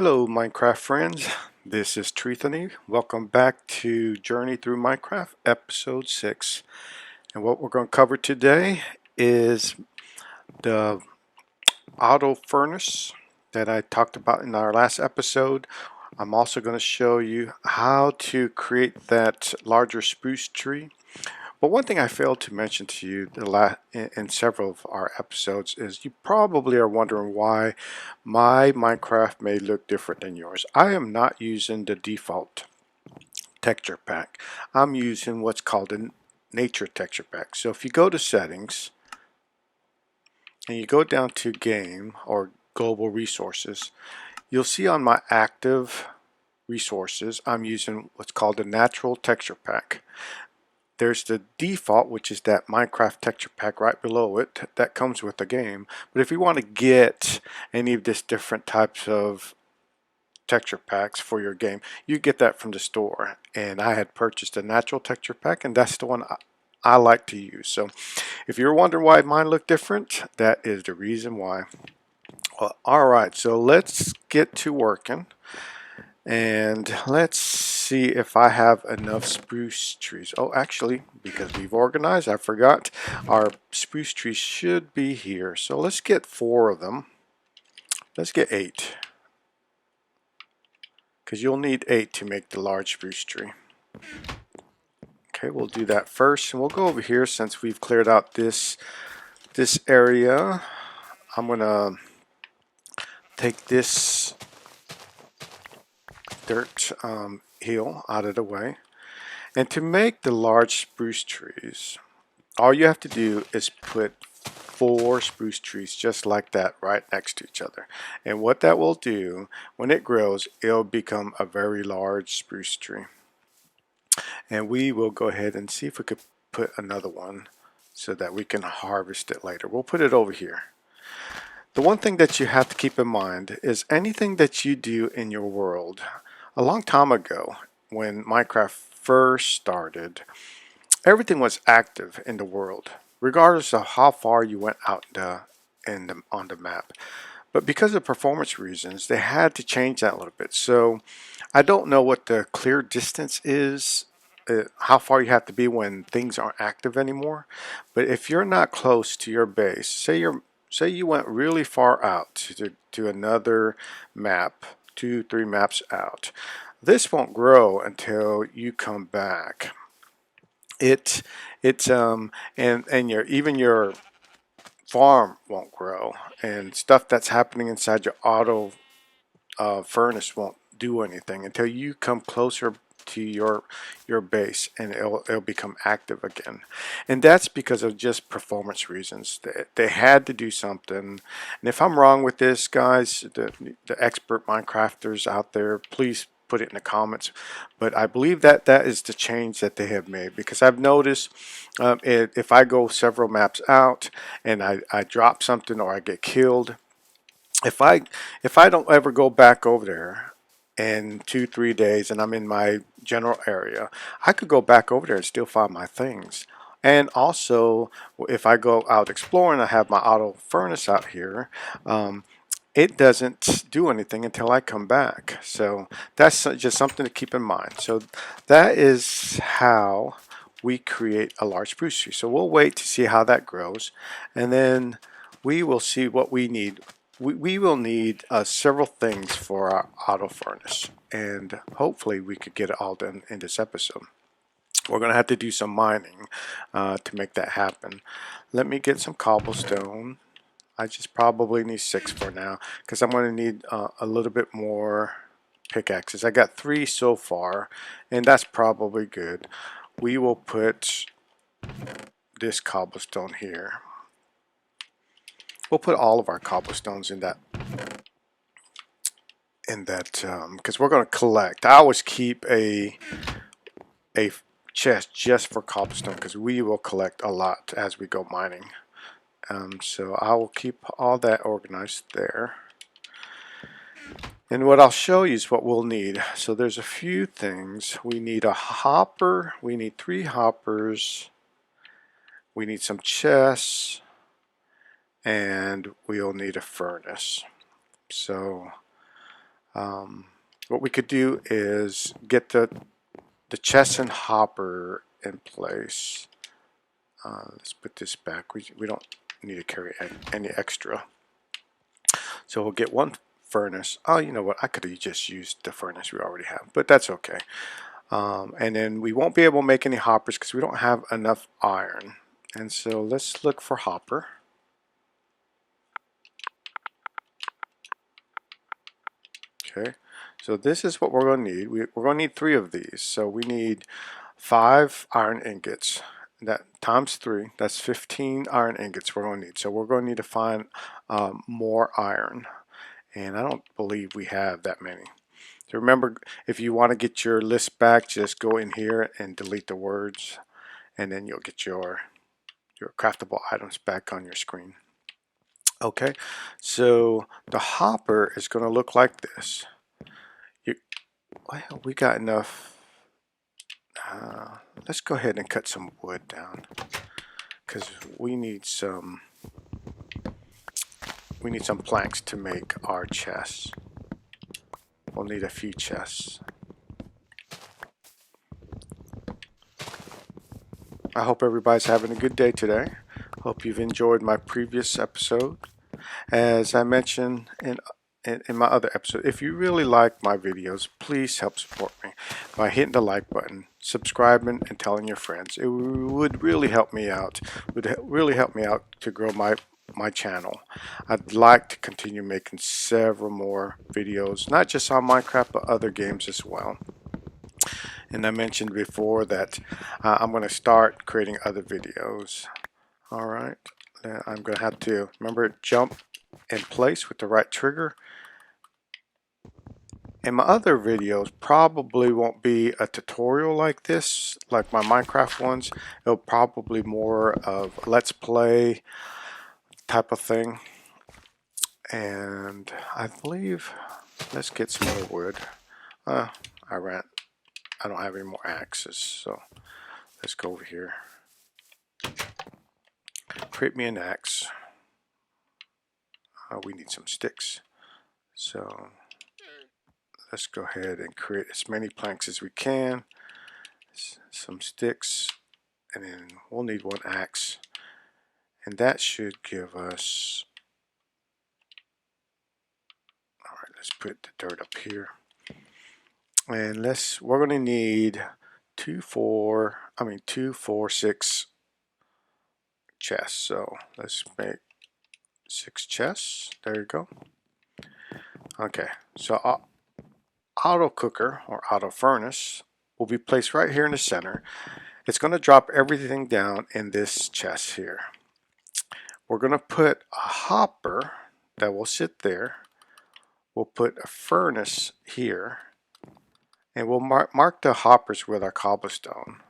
Hello Minecraft friends, this is Trethany. Welcome back to Journey Through Minecraft episode 6. And what we're going to cover today is the auto furnace that I talked about in our last episode. I'm also going to show you how to create that larger spruce tree. But one thing I failed to mention to you in several of our episodes is you probably are wondering why my Minecraft may look different than yours. I am not using the default texture pack. I'm using what's called a nature texture pack. So if you go to settings and you go down to game or global resources, you'll see on my active resources I'm using what's called a natural texture pack. There's the default, which is that Minecraft texture pack right below it that comes with the game. But if you want to get any of these different types of texture packs for your game, you get that from the store. And I had purchased a natural texture pack, and that's the one I like to use. So if you're wondering why mine look different, that is the reason why. Well, alright, so let's get to working. And let's see if I have enough spruce trees. Oh, actually, because we've organized, I forgot our spruce trees should be here. So let's get 4 of them. Let's get 8. Because you'll need 8 to make the large spruce tree. Okay, we'll do that first. And we'll go over here since we've cleared out this area. I'm going to take this dirt hill out of the way. And to make the large spruce trees, all you have to do is put 4 spruce trees just like that right next to each other. And what that will do, when it grows, it'll become a very large spruce tree. And we will go ahead and see if we could put another one so that we can harvest it later. We'll put it over here. The one thing that you have to keep in mind is anything that you do in your world. A long time ago, when Minecraft first started, everything was active in the world, regardless of how far you went out on the map. But because of performance reasons, they had to change that a little bit. So I don't know what the clear distance is, how far you have to be when things aren't active anymore. But if you're not close to your base, say you went really far out to another map, 2-3 maps out, this won't grow until you come back. And your farm won't grow, and stuff that's happening inside your auto furnace won't do anything until you come closer to your base, and it'll become active again. And that's because of just performance reasons. They had to do something. And if I'm wrong with this, guys, the expert Minecrafters out there, please put it in the comments. But I believe that is the change that they have made, because I've noticed if I go several maps out and I drop something or I get killed, if I don't ever go back over there in 2-3 days and I'm in my general area, I could go back over there and still find my things. And also, if I go out exploring, I have my auto furnace out here, it doesn't do anything until I come back. So that's just something to keep in mind. So that is how we create a large spruce tree. So we'll wait to see how that grows, and then we will see what we need. We will need several things for our auto furnace, and hopefully we could get it all done in this episode. We're going to have to do some mining to make that happen. Let me get some cobblestone. I just probably need 6 for now, because I'm going to need a little bit more pickaxes. I got 3 so far, and that's probably good. We will put this cobblestone here. We'll put all of our cobblestones in that because we're going to collect. I always keep a chest just for cobblestone, because we will collect a lot as we go mining. So I will keep all that organized there. And what I'll show you is what we'll need. So there's a few things. We need a hopper. We need 3 hoppers. We need some chests. And we'll need a furnace. So What we could do is get the chest and hopper in place. Let's put this back. We don't need to carry any extra. So we'll get one furnace. Oh, you know what? I could have just used the furnace we already have, but that's okay. And then we won't be able to make any hoppers because we don't have enough iron. And so let's look for hopper. Okay, so this is what we're going to need. We're going to need 3 of these. So we need 5 iron ingots. That times 3, that's 15 iron ingots we're going to need. So we're going to need to find more iron. And I don't believe we have that many. So remember, if you want to get your list back, just go in here and delete the words, and then you'll get your craftable items back on your screen. Okay, so the hopper is going to look like this. Well, we got enough. Let's go ahead and cut some wood down because we need some planks to make our chests. We'll need a few chests. I hope everybody's having a good day today. Hope you've enjoyed my previous episode. As I mentioned in my other episode, if you really like my videos, please help support me by hitting the like button, subscribing, and telling your friends. It would really help me out. Would really help me out to grow my channel. I'd like to continue making several more videos, not just on Minecraft, but other games as well. And I mentioned before that I'm going to start creating other videos. All right, I'm going to have to remember jump in place with the right trigger. And my other videos probably won't be a tutorial like this, like my Minecraft ones. It'll probably more of let's play type of thing. And I believe, let's get some more wood. I don't have any more axes, so let's go over here. Create me an axe. We need some sticks. So let's go ahead and create as many planks as we can. Some sticks, and then we'll need 1 axe. And that should give us, all right, let's put the dirt up here. And we're going to need 2, 4, 6 chests. So let's make 6 chests. There you go. Okay, so auto cooker or auto furnace will be placed right here in the center. It's going to drop everything down in this chest here. We're going to put a hopper that will sit there. We'll put a furnace here, and we'll mark the hoppers with our cobblestone.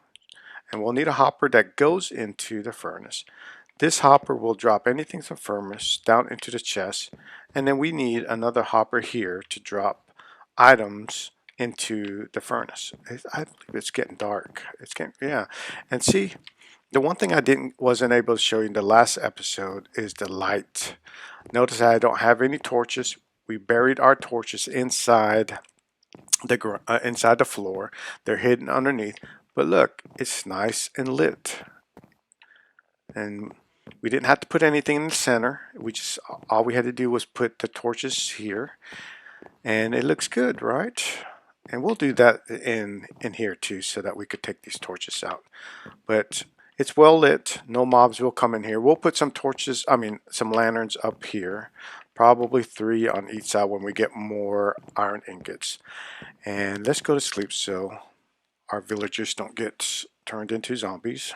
And we'll need a hopper that goes into the furnace. This hopper will drop anything from furnace down into the chest, and then we need another hopper here to drop items into the furnace. I believe it's getting dark. Yeah. And see, the one thing I wasn't able to show you in the last episode is the light. Notice I don't have any torches. We buried our torches inside the floor. They're hidden underneath. But look, it's nice and lit. And we didn't have to put anything in the center. All we had to do was put the torches here, and it looks good, right? And we'll do that in here too, so that we could take these torches out. But it's well lit. No mobs will come in here. We'll put some some lanterns up here, probably 3 on each side when we get more iron ingots. And let's go to sleep so our villagers don't get turned into zombies.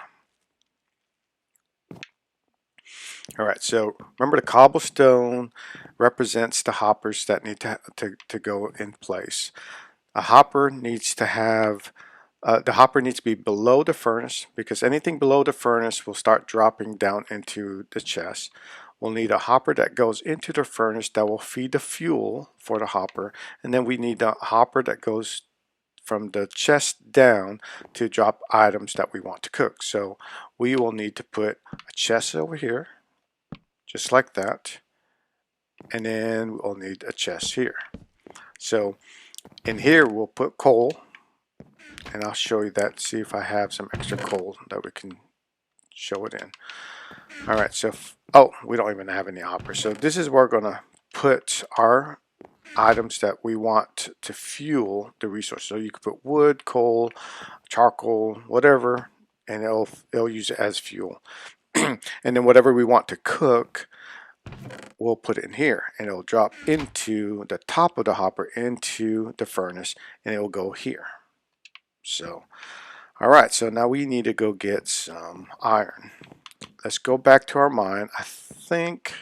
Alright, so remember the cobblestone represents the hoppers that need to go in place. A hopper needs to have, the hopper needs to be below the furnace, because anything below the furnace will start dropping down into the chest. We'll need a hopper that goes into the furnace that will feed the fuel for the hopper, and then we need a hopper that goes from the chest down to drop items that we want to cook. So we will need to put a chest over here, just like that, and then we'll need a chest here. So in here we'll put coal, and I'll show you that, see if I have some extra coal that we can show it in. Alright, so oh, we don't even have any hoppers. So this is where we're going to put our items that we want to fuel the resource. So you can put wood, coal, charcoal, whatever, and it'll use it as fuel. And then whatever we want to cook, we'll put it in here, and it'll drop into the top of the hopper into the furnace, and it'll go here. So alright, so now we need to go get some iron. Let's go back to our mine. I think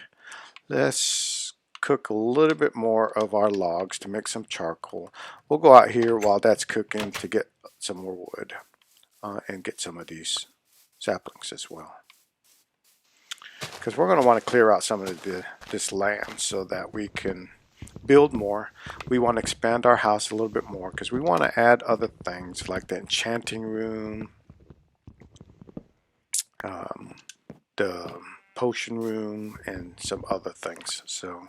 let's cook a little bit more of our logs to make some charcoal. We'll go out here while that's cooking to get some more wood and get some of these saplings as well, because we're going to want to clear out some of this land so that we can build more. We want to expand our house a little bit more because we want to add other things like the enchanting room, the potion room, and some other things. So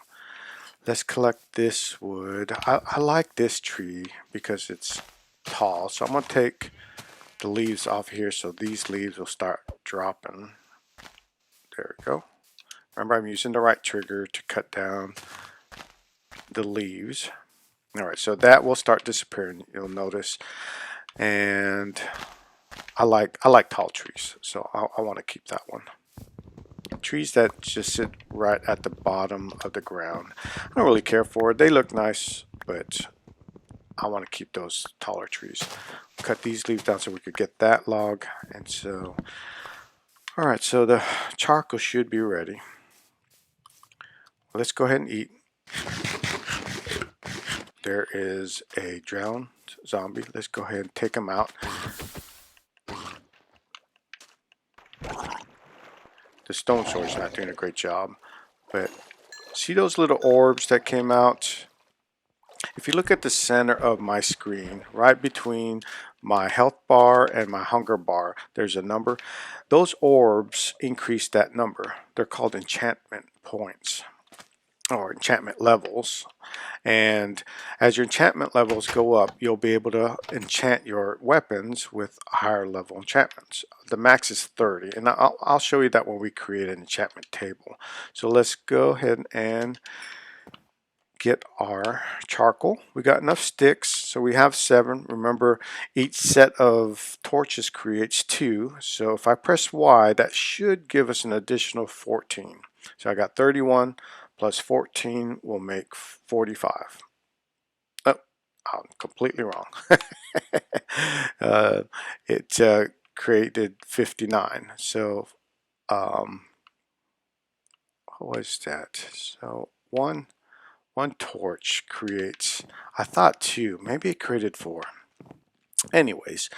let's collect this wood. I like this tree because it's tall, so I'm going to take the leaves off here so these leaves will start dropping. There we go. Remember, I'm using the right trigger to cut down the leaves. Alright, so that will start disappearing, you'll notice. And I like tall trees, so I want to keep that one. Trees that just sit right at the bottom of the ground, I don't really care for it. They look nice, but I want to keep those taller trees. Cut these leaves down so we could get that log. And so, alright, so the charcoal should be ready. Let's go ahead and eat. There is a drowned zombie. Let's go ahead and take him out. The stone sword's not doing a great job, but see those little orbs that came out? If you look at the center of my screen, right between my health bar and my hunger bar, there's a number. Those orbs increase that number. They're called enchantment points or enchantment levels. And as your enchantment levels go up, you'll be able to enchant your weapons with higher level enchantments. The max is 30, and I'll show you that when we create an enchantment table. So let's go ahead and get our charcoal. We got enough sticks, so we have 7. Remember, each set of torches creates 2. So if I press Y, that should give us an additional 14. So I got 31 plus 14 will make 45. Oh, I'm completely wrong. It created 59. So what was that? So one torch creates, I thought 2, maybe it created 4. Anyways,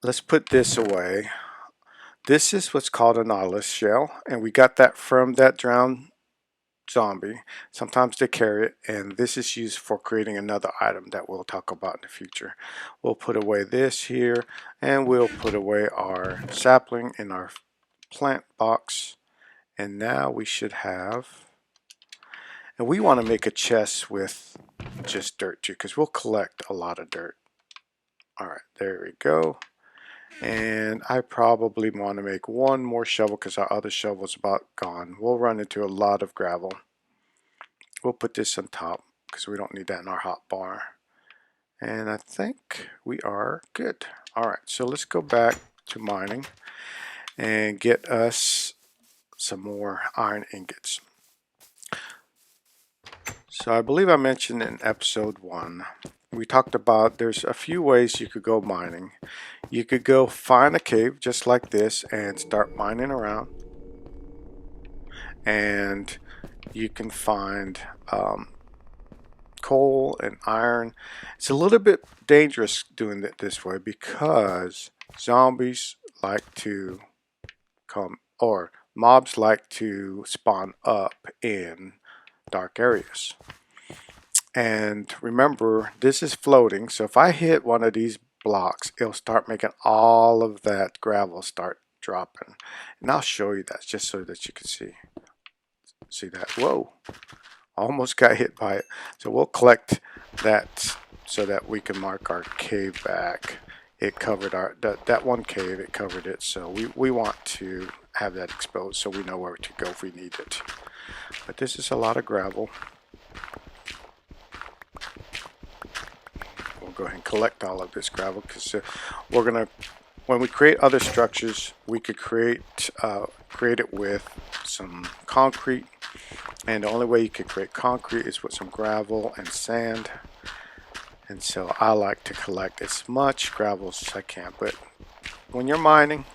let's put this away. This is what's called a nautilus shell, and we got that from that drowned zombie. Sometimes they carry it, and this is used for creating another item that we'll talk about in the future. We'll put away this here, and we'll put away our sapling in our plant box, and now we should have, and we want to make a chest with just dirt too, because we'll collect a lot of dirt. Alright, there we go. And I probably want to make one more shovel because our other shovel is about gone. We'll run into a lot of gravel. We'll put this on top because we don't need that in our hot bar. And I think we are good. Alright, so let's go back to mining and get us some more iron ingots. So I believe I mentioned in episode 1, we talked about there's a few ways you could go mining. You could go find a cave just like this and start mining around. And you can find coal and iron. It's a little bit dangerous doing it this way because zombies like to come, or mobs like to spawn up in dark areas. And remember, this is floating, so if I hit one of these blocks, it'll start making all of that gravel start dropping. And I'll show you that just so that you can see that. Whoa, Almost got hit by it. So we'll collect that so that we can mark our cave back. It covered our that one cave, it covered it, so we want to have that exposed so we know where to go if we need it. But this is a lot of gravel. We'll go ahead and collect all of this gravel because we're gonna, when we create other structures, we could create it with some concrete, and the only way you can create concrete is with some gravel and sand. And so I like to collect as much gravel as I can. But when you're mining,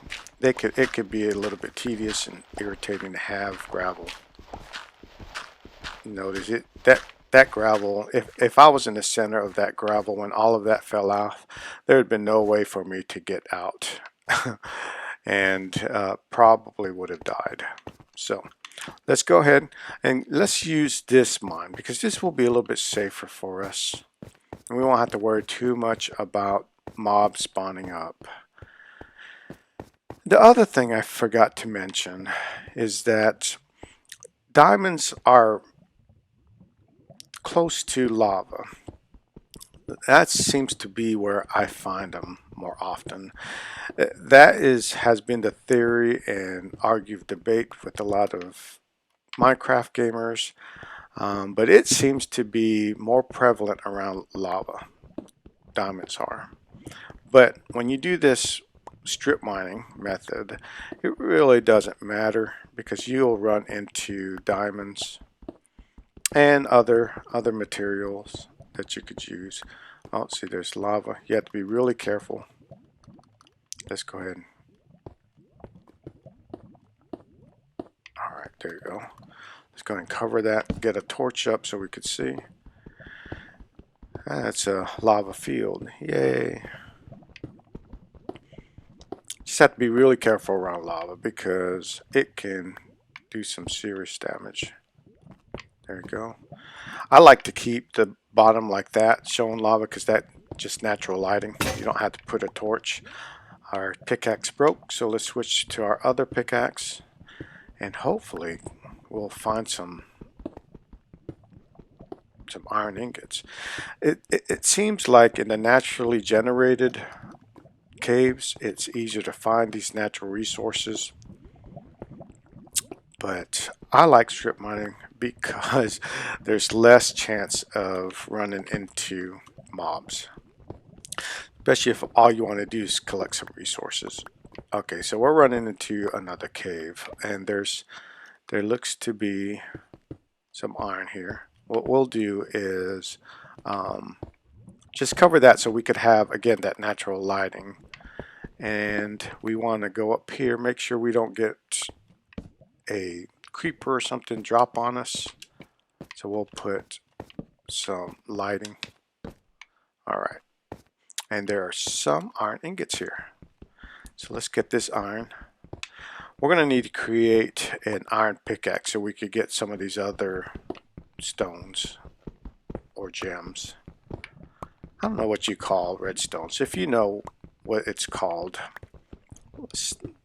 it could be a little bit tedious and irritating to have gravel. Notice it that gravel. If I was in the center of that gravel when all of that fell off, there had been no way for me to get out, and probably would have died. So let's go ahead and let's use this mine because this will be a little bit safer for us. And we won't have to worry too much about mobs spawning up. The other thing I forgot to mention is that diamonds are close to lava. That seems to be where I find them more often. That has been the theory and argued debate with a lot of Minecraft gamers. But it seems to be more prevalent around lava. Diamonds are. But when you do this strip mining method, it really doesn't matter because you'll run into diamonds and other materials that you could use. Oh, see, there's lava. You have to be really careful. Let's go ahead. All right, there you go. Let's go ahead and cover that, get a torch up so we could see. That's a lava field. Yay. Just have to be really careful around lava because it can do some serious damage. There you go. I like to keep the bottom like that, showing lava, because that just natural lighting. You don't have to put a torch. Our pickaxe broke, so let's switch to our other pickaxe, and hopefully we'll find some iron ingots. It seems like in the naturally generated caves, it's easier to find these natural resources. But I like strip mining because there's less chance of running into mobs, especially if all you want to do is collect some resources. Okay, so we're running into another cave, and there looks to be some iron here. What we'll do is just cover that so we could have, again, that natural lighting. And we want to go up here, make sure we don't get a creeper or something drop on us. So we'll put some lighting. All right. And there are some iron ingots here. So let's get this iron. We're going to need to create an iron pickaxe so we could get some of these other stones or gems. I don't know what you call redstones. If you know what it's called,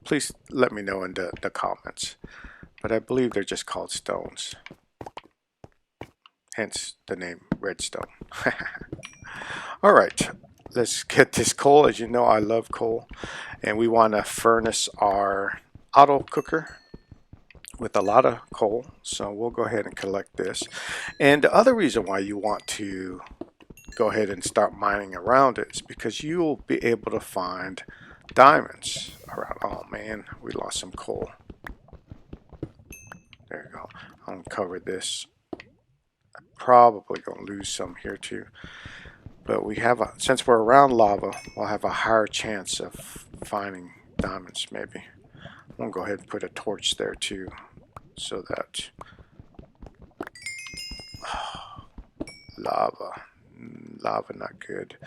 please let me know in the comments. But I believe they're just called stones. Hence the name redstone. Alright, let's get this coal. As you know, I love coal. And we want to furnace our auto cooker with a lot of coal. So we'll go ahead and collect this. And the other reason why you want to go ahead and start mining around it is because you'll be able to find diamonds around. Oh man, we lost some coal. There you go. I'm gonna cover this. I'm probably gonna lose some here too, but we have since we're around lava, we'll have a higher chance of finding diamonds. Maybe I'm gonna go ahead and put a torch there too, so that lava not good.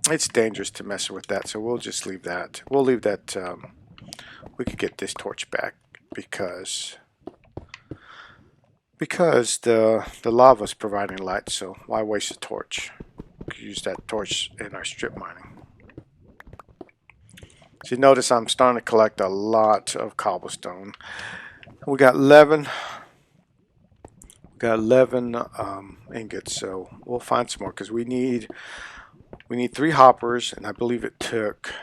It's dangerous to mess with that, so we'll just leave that. We'll leave that. We could get this torch back because the lava is providing light, so why waste a torch? We could use that torch in our strip mining. So you notice I'm starting to collect a lot of cobblestone. We got 11 Got 11 ingots, so we'll find some more because we need 3 hoppers, and I believe it took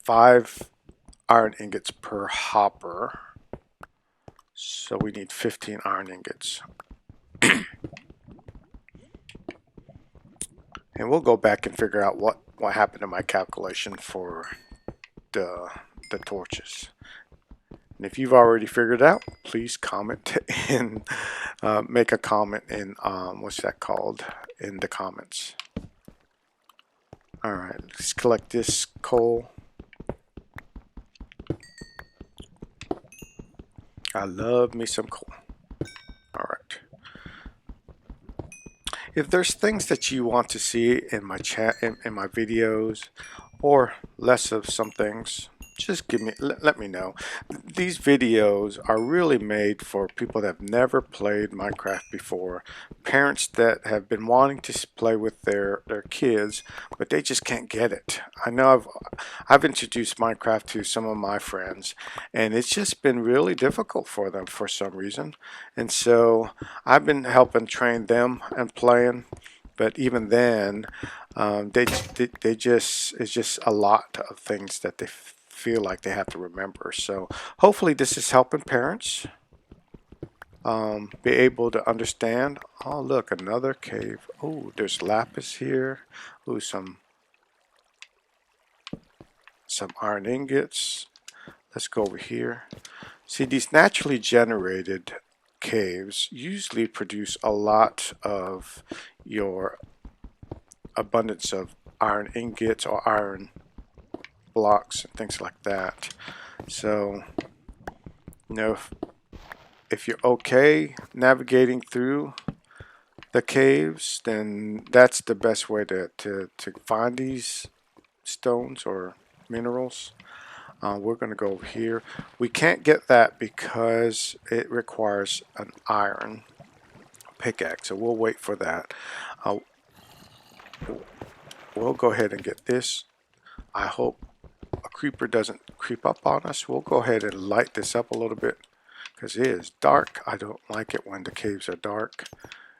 5 iron ingots per hopper. So we need 15 iron ingots. And we'll go back and figure out what happened to my calculation for the torches. And if you've already figured it out, please comment and make a comment in what's that called, in the comments. All right, let's collect this coal. I love me some coal. All right. If there's things that you want to see in my chat, in my videos, or less of some things, just let me know. These videos are really made for people that have never played Minecraft before, parents that have been wanting to play with their kids, but they just can't get it. I know I've introduced Minecraft to some of my friends, and it's just been really difficult for them for some reason, and so I've been helping train them and playing. But even then, they just, it's just a lot of things that they feel like they have to remember. So hopefully this is helping parents be able to understand. Oh, look, another cave. Oh, there's lapis here. Oh, some iron ingots. Let's go over here. See, these naturally generated caves usually produce a lot of your abundance of iron ingots or iron blocks and things like that. So, you know, if you're okay navigating through the caves, then that's the best way to find these stones or minerals. We're going to go over here. We can't get that because it requires an iron pickaxe, so we'll wait for that. We'll go ahead and get this. I hope a creeper doesn't creep up on us. We'll go ahead and light this up a little bit because it is dark. I don't like it when the caves are dark.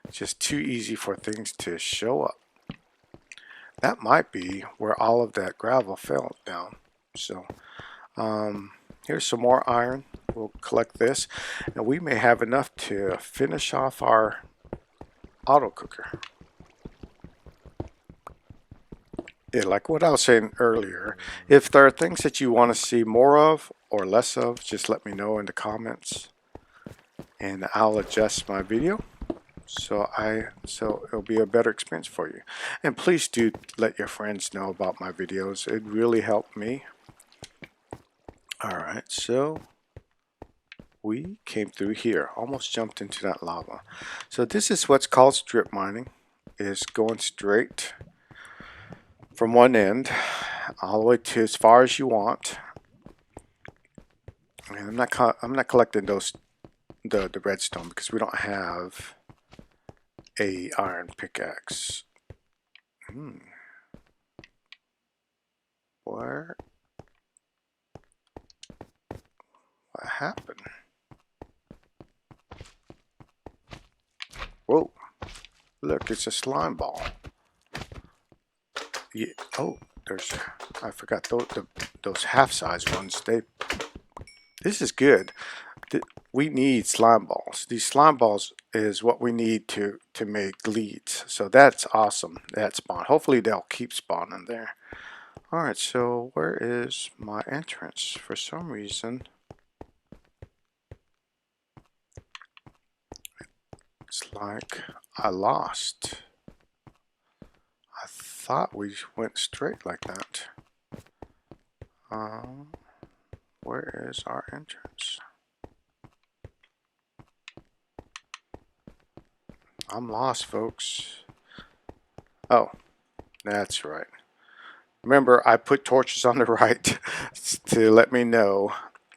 It's just too easy for things to show up. That might be where all of that gravel fell down. So here's some more iron. We'll collect this, and we may have enough to finish off our auto cooker. Yeah, like what I was saying earlier, if there are things that you want to see more of or less of, just let me know in the comments, and I'll adjust my video so it'll be a better experience for you. And please do let your friends know about my videos. It really helped me. Alright, so we came through here, almost jumped into that lava. So this is what's called strip mining, is going straight from one end all the way to as far as you want. And I'm not collecting those the redstone because we don't have a iron pickaxe. What happened? Whoa! Look, it's a slime ball. Yeah. Oh, I forgot those half-size ones. This is good. We need slime balls. These slime balls is what we need to make leads. So that's awesome. That spawn. Hopefully they'll keep spawning there. Alright, so where is my entrance? For some reason, it's like I lost. I thought we went straight like that. Where is our entrance? I'm lost, folks. Oh, that's right. Remember, I put torches on the right to let me know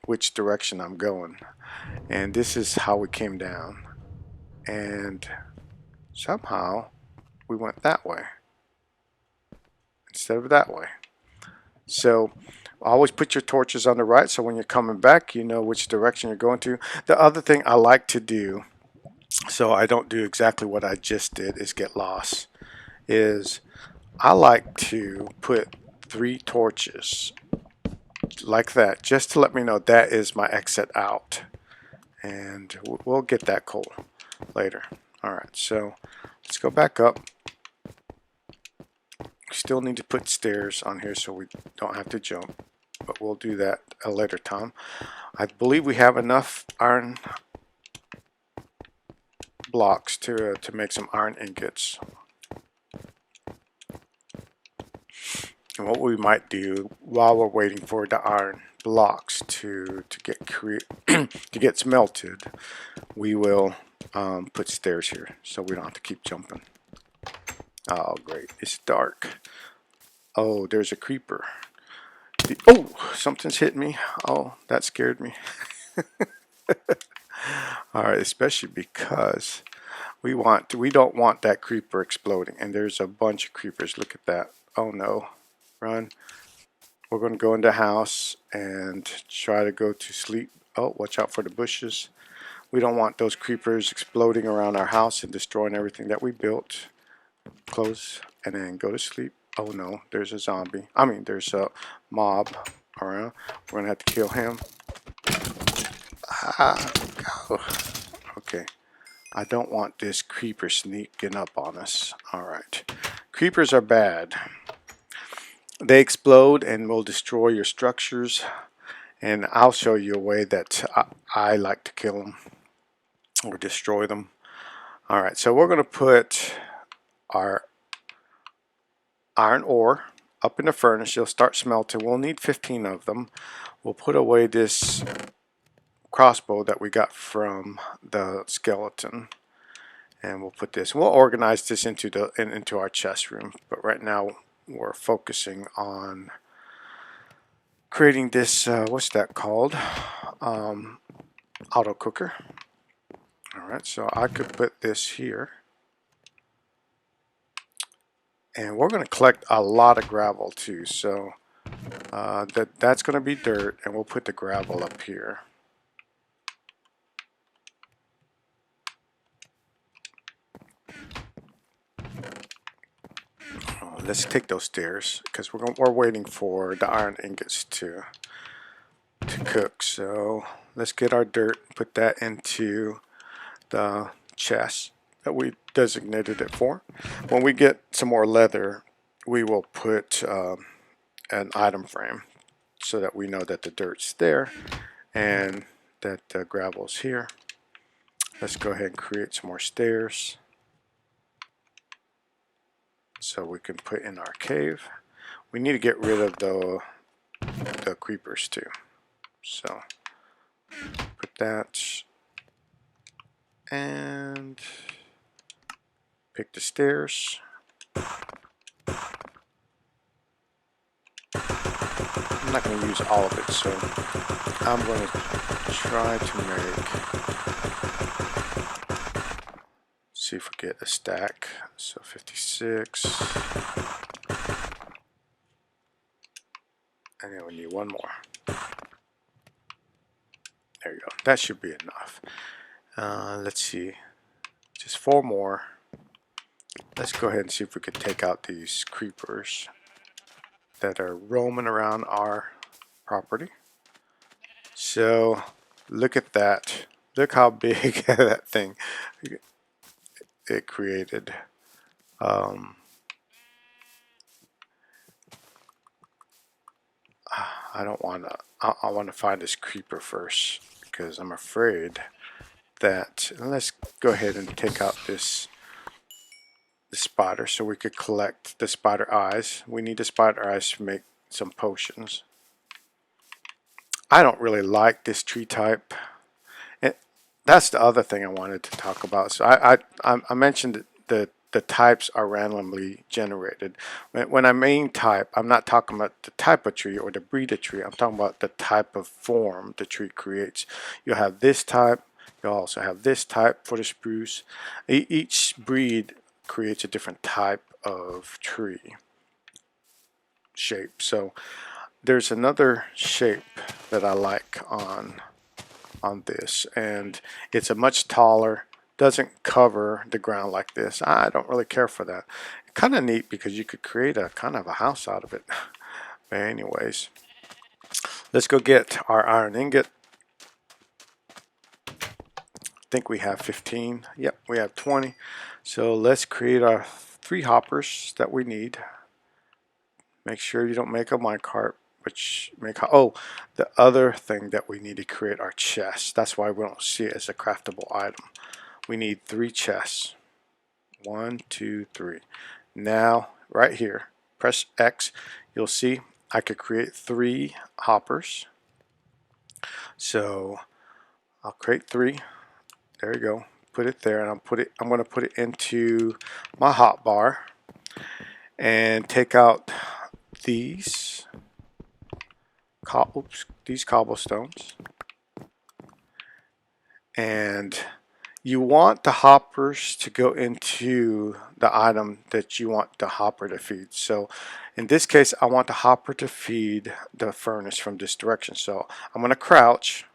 which direction I'm going. And this is how we came down. And somehow we went that way instead of that way. So Always put your torches on the right so when you're coming back you know which direction you're going to. The other thing I like to do, so I don't do exactly what I just did, is get lost, is I like to put 3 torches like that just to let me know that is my exit out, and we'll get that coal later. Alright, so let's go back up. We still need to put stairs on here so we don't have to jump, but we'll do that a later time. I believe we have enough iron blocks to make some iron ingots. And what we might do while we're waiting for the iron blocks to get smelted, we will put stairs here so we don't have to keep jumping. Oh great, it's dark. Oh, there's a creeper. Oh, something's hit me. Oh, that scared me. Alright, especially because we don't want that creeper exploding, and there's a bunch of creepers. Look at that. Oh no, run. We're going to go in the house and try to go to sleep. Oh, watch out for the bushes. We don't want those creepers exploding around our house and destroying everything that we built. Close and then go to sleep. Oh no, there's a zombie. I mean, there's a mob around. We're going to have to kill him. Ah, go. Okay. I don't want this creeper sneaking up on us. Alright. Creepers are bad. They explode and will destroy your structures. And I'll show you a way that I like to kill them or destroy them. Alright, so we're going to put our iron ore up in the furnace. You'll start smelting. We'll need 15 of them. We'll put away this crossbow that we got from the skeleton. And we'll put this. We'll organize this into our chest room. But right now we're focusing on creating this. What's that called? Auto cooker. All right. So I could put this here, and we're going to collect a lot of gravel too. So that's going to be dirt, and we'll put the gravel up here. Let's take those stairs because we're waiting for the iron ingots to cook. So let's get our dirt, put that into the chest that we designated it for. When we get some more leather, we will put an item frame so that we know that the dirt's there and that the gravel's here. Let's go ahead and create some more stairs so we can put in our cave. We need to get rid of the creepers too. So put that and pick the stairs. I'm not going to use all of it, so I'm going to try to see if we get a stack. So 56. And then we need one more. There you go. That should be enough. Let's see. Just 4 more. Let's go ahead and see if we could take out these creepers that are roaming around our property. So look at that. Look how big that thing it created. I don't want to. I want to find this creeper first because I'm afraid that. Let's go ahead and take out the spider so we could collect the spider eyes. We need the spider eyes to make some potions. I don't really like this tree type. That's the other thing I wanted to talk about. So I mentioned that the types are randomly generated. When I mean type, I'm not talking about the type of tree or the breed of tree. I'm talking about the type of form the tree creates. You'll have this type. You'll also have this type for the spruce. Each breed creates a different type of tree shape. So there's another shape that I like on this, and it's a much taller, doesn't cover the ground like this. I don't really care for that. Kind of neat because you could create a kind of a house out of it. But anyways, let's go get our iron ingot. I think we have 15. Yep, we have 20. So let's create our 3 hoppers that we need. Make sure you don't make a minecart, oh, the other thing that we need to create are chests. That's why we don't see it as a craftable item. We need 3 chests. 1, 2, 3. Now, right here, press X. You'll see I could create 3 hoppers. So I'll create 3. There you go. Put it there, and I'm going to put it into my hotbar and take out these cobblestones. And you want the hoppers to go into the item that you want the hopper to feed. So in this case, I want the hopper to feed the furnace from this direction. So I'm going to crouch,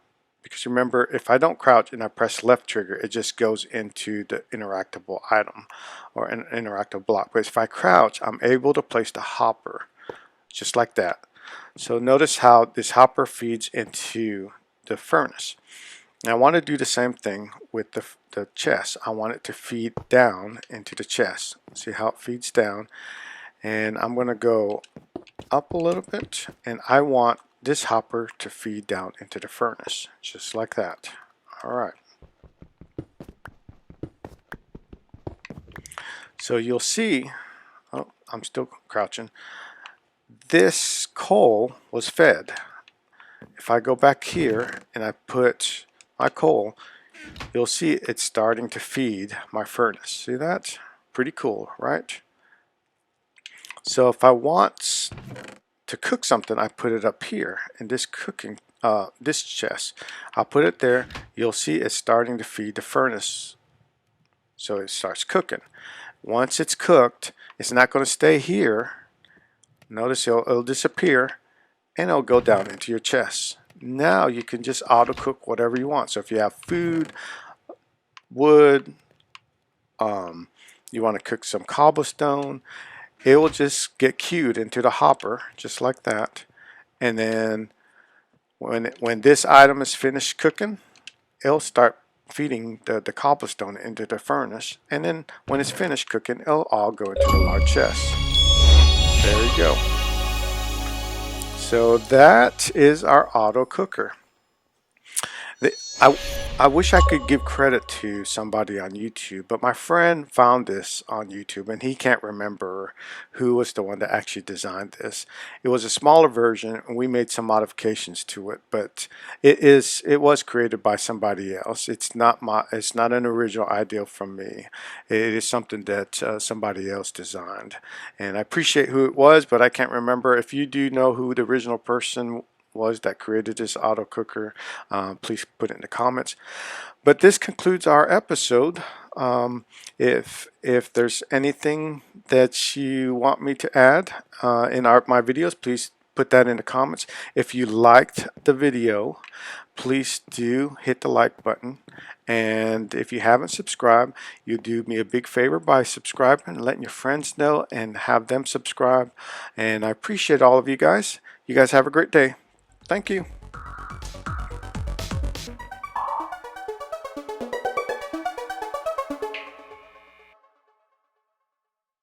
because remember, if I don't crouch and I press left trigger, it just goes into the interactable item or an interactive block. But if I crouch, I'm able to place the hopper just like that. So notice how this hopper feeds into the furnace. Now I want to do the same thing with the chest. I want it to feed down into the chest. See how it feeds down? And I'm going to go up a little bit, and I want this hopper to feed down into the furnace, just like that. Alright. So you'll see, oh, I'm still crouching, this coal was fed. If I go back here and I put my coal, you'll see it's starting to feed my furnace. See that? Pretty cool, right? So if I want to cook something, I put it up here in this this chest. I'll put it there. You'll see it's starting to feed the furnace. So it starts cooking. Once it's cooked, it's not going to stay here. Notice it'll disappear, and it'll go down into your chest. Now you can just auto cook whatever you want. So if you have food, wood, you want to cook some cobblestone, it will just get queued into the hopper just like that. And then when this item is finished cooking, it'll start feeding the cobblestone into the furnace. And then when it's finished cooking, it'll all go into the large chest. There you go. So that is our auto cooker. I wish I could give credit to somebody on YouTube, but my friend found this on YouTube and he can't remember who was the one that actually designed this. It was a smaller version and we made some modifications to it, but it was created by somebody else. It's not an original idea from me. It is something that somebody else designed, and I appreciate who it was, but I can't remember. If you do know who the original person was that created this auto cooker, please put it in the comments. But this concludes our episode. If there's anything that you want me to add in my videos, please put that in the comments. If you liked the video, please do hit the like button. And if you haven't subscribed, you do me a big favor by subscribing and letting your friends know and have them subscribe. And I appreciate all of you guys. You guys have a great day. Thank you.